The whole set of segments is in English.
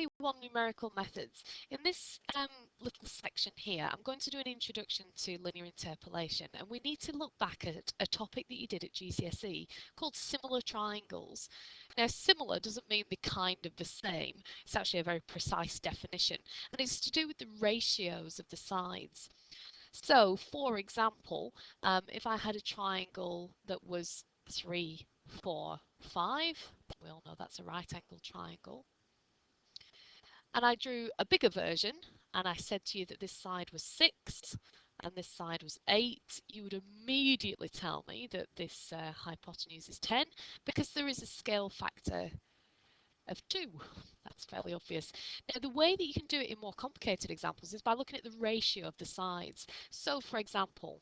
FP1 Numerical Methods. In this little section here, I'm going to do an introduction to linear interpolation, and we need to look back at a topic that you did at GCSE called similar triangles. Now, similar doesn't mean the kind of the same. It's actually a very precise definition, and it's to do with the ratios of the sides. So, for example, if I had a triangle that was 3, 4, 5, we all know that's a right angle triangle, and I drew a bigger version and I said to you that this side was 6 and this side was 8, you would immediately tell me that this hypotenuse is 10 because there is a scale factor of 2. That's fairly obvious. Now, the way that you can do it in more complicated examples is by looking at the ratio of the sides. So, for example,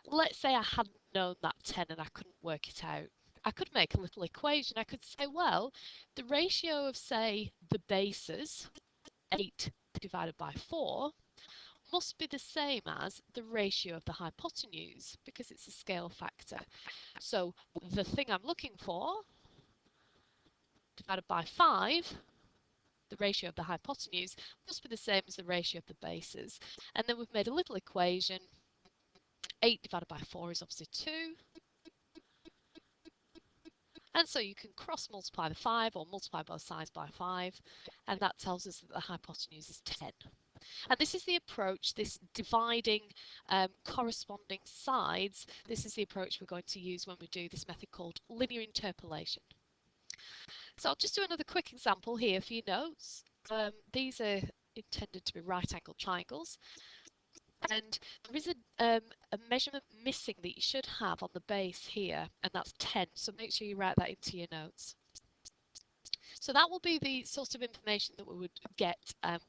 let's say I hadn't known that 10 and I couldn't work it out. I could make a little equation. I could say, well, the ratio of, say, the bases, 8 divided by 4, must be the same as the ratio of the hypotenuse because it's a scale factor. So the thing I'm looking for, divided by 5, the ratio of the hypotenuse, must be the same as the ratio of the bases. And then we've made a little equation. 8 divided by 4 is obviously 2. And so you can cross multiply the 5 or multiply both sides by 5, and that tells us that the hypotenuse is 10. And this is the approach, this dividing corresponding sides, this is the approach we're going to use when we do this method called linear interpolation. So I'll just do another quick example here for your notes. These are intended to be right angle triangles. And there is a measurement missing that you should have on the base here, and that's 10. So make sure you write that into your notes. So that will be the sort of information that we would get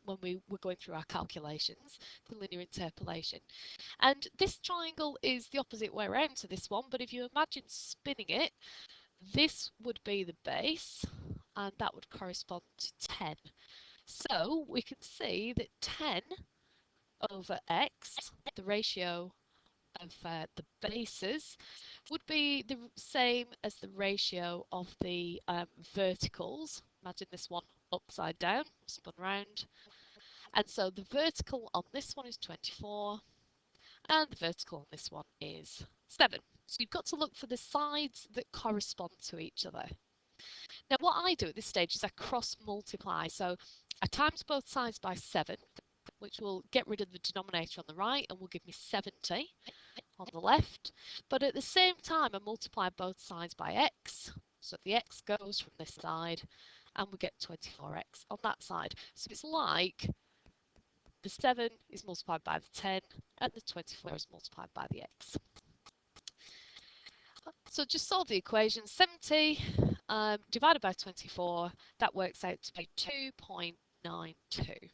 when we were going through our calculations, the linear interpolation. And this triangle is the opposite way around to this one, but if you imagine spinning it, this would be the base, and that would correspond to 10. So we can see that 10 over x, the ratio of the bases, would be the same as the ratio of the verticals. Imagine this one upside down, spun round. And so the vertical on this one is 24, and the vertical on this one is 7. So you've got to look for the sides that correspond to each other. Now what I do at this stage is I cross multiply. So I times both sides by 7, which will get rid of the denominator on the right and will give me 70 on the left. But at the same time, I multiply both sides by x. So the x goes from this side and we get 24x on that side. So it's like the 7 is multiplied by the 10 and the 24 is multiplied by the x. So just solve the equation. 70 divided by 24, that works out to be 2.92.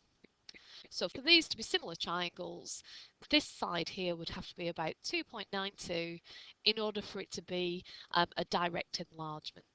So for these to be similar triangles, this side here would have to be about 2.92 in order for it to be a direct enlargement.